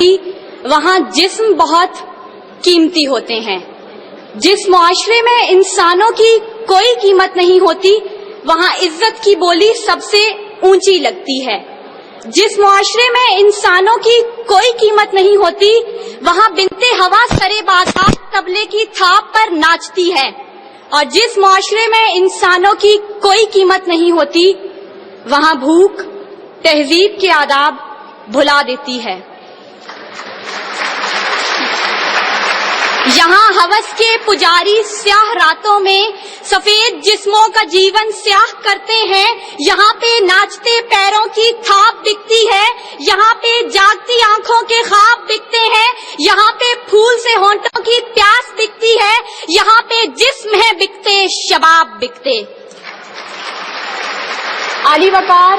وہاں جسم بہت قیمتی ہوتے ہیں۔ جس معاشرے میں انسانوں کی کوئی قیمت نہیں ہوتی وہاں عزت کی بولی سب سے اونچی لگتی ہے۔ جس معاشرے میں انسانوں کی کوئی قیمت نہیں ہوتی وہاں بنتے ہوا سرے بازار طبلے کی تھاپ پر ناچتی ہے، اور جس معاشرے میں انسانوں کی کوئی قیمت نہیں ہوتی وہاں بھوک تہذیب کے آداب بھلا دیتی ہے۔ یہاں ہوس کے پجاری سیاہ راتوں میں سفید جسموں کا جیون سیاہ کرتے ہیں، یہاں پہ ناچتے پیروں کی تھاپ بکتی ہے، یہاں پہ جاگتی آنکھوں کے خواب بکتے ہیں، یہاں پہ پھول سے ہونٹوں کی پیاس بکتی ہے، یہاں پہ جسم ہے بکتے شباب بکتے۔ عالی وقار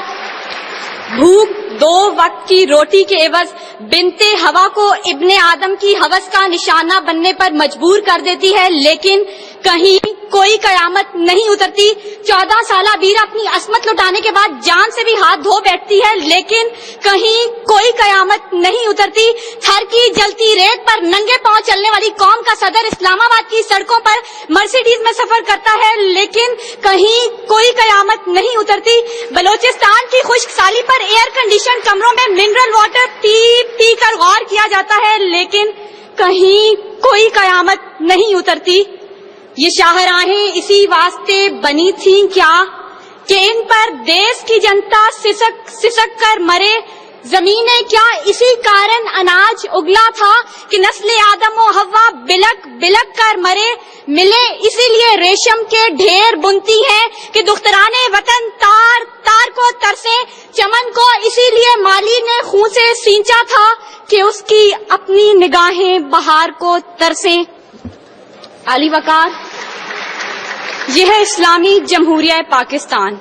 بھوک 2 وقت کی روٹی کے عوض بنتے ہوا کو ابن آدم کی ہوس کا نشانہ بننے پر مجبور کر دیتی ہے، لیکن کہیں کوئی قیامت نہیں اترتی۔ 14 سالہ بیرا اپنی عصمت لٹانے کے بعد جان سے بھی ہاتھ دھو بیٹھتی ہے، لیکن کہیں کوئی قیامت نہیں اترتی۔ تھر کی جلتی ریت پر ننگے پاؤں چلنے والی قوم کا صدر اسلام آباد کی سڑکوں پر مرسیڈیز میں سفر کرتا ہے، لیکن کہیں کوئی قیامت نہیں اترتی۔ بلوچستان کی خشک سالی پر ایئر کنڈیشن کمروں میں منرل واٹر پی پی کر غور کیا جاتا ہے، لیکن کہیں کوئی قیامت نہیں اترتی۔ یہ شاہراہیں اسی واسطے بنی تھیں کیا کہ ان پر دیس کی جنتا سسک کر مرے؟ زمینیں کیا اسی کارن اناج اگلا تھا کہ نسل آدم و حوا بلک بلک کر مرے؟ ملے اسی لیے ریشم کے ڈھیر بنتی ہیں کہ دخترانے وطن تار تار کو ترسیں، چمن کو اسی لیے مالی نے خون سے سینچا تھا کہ اس کی اپنی نگاہیں بہار کو ترسیں۔ عالی وقار یہ ہے اسلامی جمہوریہ پاکستان،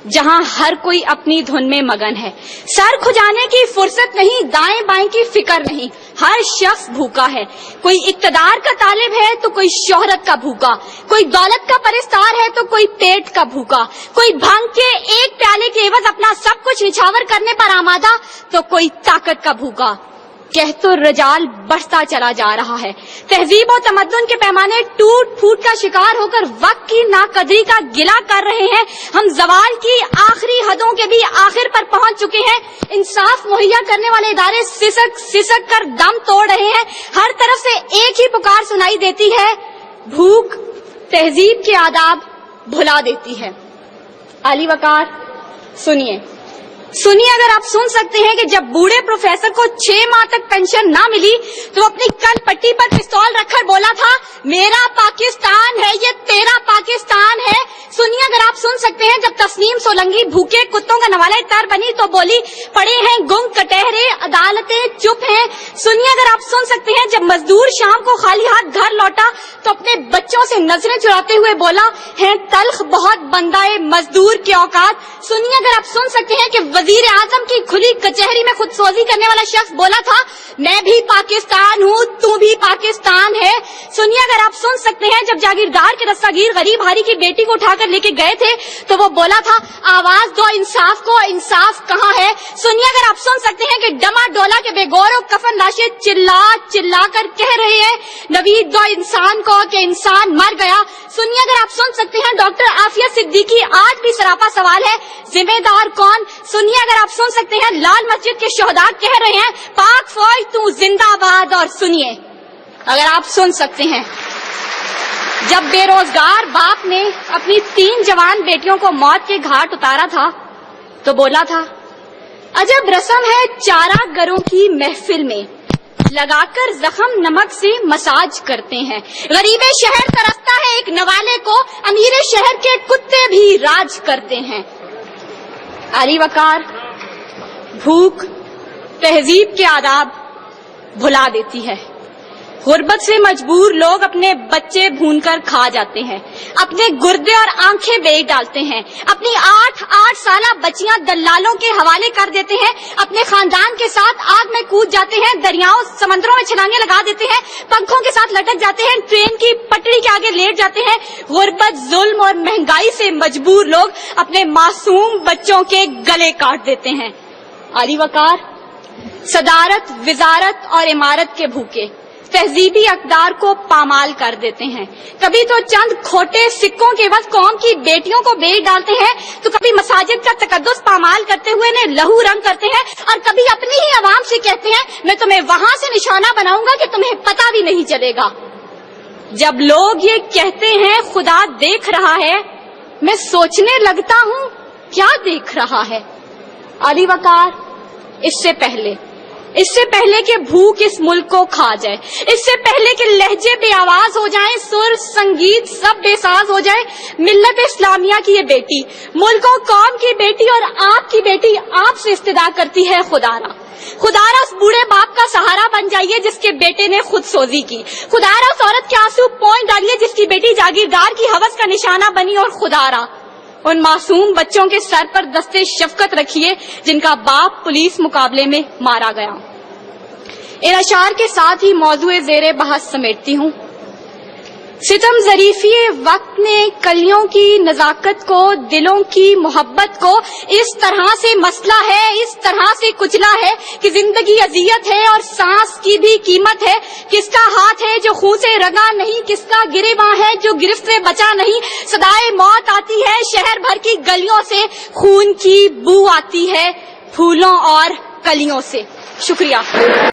جہاں ہر کوئی اپنی دھن میں مگن ہے، سر کھجانے کی فرصت نہیں، دائیں بائیں کی فکر نہیں، ہر شخص بھوکا ہے۔ کوئی اقتدار کا طالب ہے تو کوئی شہرت کا بھوکا، کوئی دولت کا پرستار ہے تو کوئی پیٹ کا بھوکا، کوئی بھنگ کے ایک پیالے کے عوض اپنا سب کچھ نچھاور کرنے پر آمادہ تو کوئی طاقت کا بھوکا۔ کہت و رجال بڑھتا چلا جا رہا ہے، تہذیب و تمدن کے پیمانے ٹوٹ پھوٹ کا شکار ہو کر وقت کی ناقدری کا گلہ کر رہے ہیں، ہم زوال کی آخری حدوں کے بھی آخر پر پہنچ چکے ہیں، انصاف مہیا کرنے والے ادارے سسک کر دم توڑ رہے ہیں، ہر طرف سے ایک ہی پکار سنائی دیتی ہے، بھوک تہذیب کے آداب بھلا دیتی ہے۔ عالی وقار سنیے، اگر آپ سن سکتے ہیں کہ جب بوڑھے پروفیسر کو 6 ماہ تک پینشن نہ ملی تو وہ اپنی کن پٹی پر پستول رکھ کر بولا تھا میرا پاکستان ہے یہ تیرا پاکستان ہے۔ سنیے، اگر آپ سن سکتے ہیں جب تسنیم سولنگی بھوکے کتوں کا نوالہ تر بنی تو بولی پڑے ہیں گنگ کٹہرے عدالتیں چپ ہیں۔ سنیے، اگر آپ سن سکتے ہیں جب مزدور شام کو خالی ہاتھ گھر لوٹا تو اپنے بچوں سے نظریں چراتے ہوئے بولا ہیں تلخ بہت بندائے مزدور کے اوقات۔ سنیے، اگر آپ سن سکتے ہیں کہ وزیر اعظم کی کھلی کچہری میں خود سوزی کرنے والا شخص بولا تھا میں بھی پاکستان ہوں تو بھی پاکستان ہے۔ سنیے، اگر آپ سن سکتے ہیں جب جاگیردار کے رستاگیر غریب ہاری کی بیٹی کو اٹھا کر لے کے گئے تھے تو وہ بولا تھا آواز دو انصاف کو، انصاف کہاں ہے؟ سنیے، اگر آپ سن سکتے ہیں کہ ڈما ڈولا کے بے گور و کفن لاشیں چلا چلا کر کہہ رہے ہیں نوید دو انسان کو کہ انسان مر گیا۔ سنیے، اگر آپ سن سکتے ہیں ڈاکٹر عافیہ صدیقی آج بھی سراپا سوال ہے ذمہ دار کون؟ سنیے، اگر آپ سن سکتے ہیں لال مسجد کے شہداء کہہ رہے ہیں پاک فوج تو زندہ باد۔ اور سنیے، اگر آپ سن سکتے ہیں جب بے روزگار باپ نے اپنی 3 جوان بیٹیوں کو موت کے گھاٹ اتارا تھا تو بولا تھا عجب رسم ہے چارہ گروں کی محفل میں لگا کر زخم نمک سے مساج کرتے ہیں، غریب شہر ترستا ہے ایک نوالے کو، امیر شہر کے کتے بھی راج کرتے ہیں۔ عالی وقار بھوک تہذیب کے آداب بھلا دیتی ہے۔ غربت سے مجبور لوگ اپنے بچے بھون کر کھا جاتے ہیں، اپنے گردے اور آنکھیں بیچ ڈالتے ہیں، اپنی 8 سالہ بچیاں دلالوں کے حوالے کر دیتے ہیں، اپنے خاندان کے ساتھ آگ میں کود جاتے ہیں، دریاؤں سمندروں میں چھلانگیں لگا دیتے ہیں، پنکھوں کے ساتھ لٹک جاتے ہیں، ٹرین کی پٹری کے آگے لیٹ جاتے ہیں۔ غربت، ظلم اور مہنگائی سے مجبور لوگ اپنے معصوم بچوں کے گلے کاٹ دیتے ہیں۔ عالی وقار صدارت، وزارت اور عمارت کے بھوکے تہذیبی اقدار کو پامال کر دیتے ہیں. کبھی تو چند کھوٹے سکوں کے بعد قوم کی بیٹیوں کو بیچ ڈالتے ہیں، تو کبھی مساجد کا تقدس پامال کرتے ہوئے انہیں لہو رنگ کرتے ہیں، اور کبھی اپنی ہی عوام سے کہتے ہیں میں تمہیں وہاں سے نشانہ بناؤں گا کہ تمہیں پتہ بھی نہیں چلے گا. جب لوگ یہ کہتے ہیں خدا دیکھ رہا ہے، میں سوچنے لگتا ہوں کیا دیکھ رہا ہے. علی وقار، اس سے پہلے کہ بھوک اس ملک کو کھا جائے، اس سے پہلے کہ لہجے بے آواز ہو جائیں، سر سنگیت سب بے ساز ہو جائے، ملت اسلامیہ کی یہ بیٹی، ملک و قوم کی بیٹی اور آپ کی بیٹی آپ سے استدعا کرتی ہے خدارا اس بوڑھے باپ کا سہارا بن جائیے جس کے بیٹے نے خود سوزی کی. خدارا اس عورت کے آنسو پوئنٹ ڈالیے جس کی بیٹی جاگیردار کی ہوس کا نشانہ بنی. اور خدارا ان معصوم بچوں کے سر پر دستے شفقت رکھیے جن کا باپ پولیس مقابلے میں مارا گیا. ان اشعار کے ساتھ ہی موضوع زیر بحث سمیٹتی ہوں. ستم ظریفی وقت نے کلیوں کی نزاکت کو، دلوں کی محبت کو اس طرح سے مسئلہ ہے، اس طرح سے کچلا ہے کہ زندگی اذیت ہے اور سانس کی بھی قیمت ہے. کس کا ہاتھ ہے جو خون سے رنگا نہیں، کس کا گریباں ہے جو گرفت سے بچا نہیں. صدائے موت آتی ہے شہر بھر کی گلیوں سے، خون کی بو آتی ہے پھولوں اور کلیوں سے. شکریہ.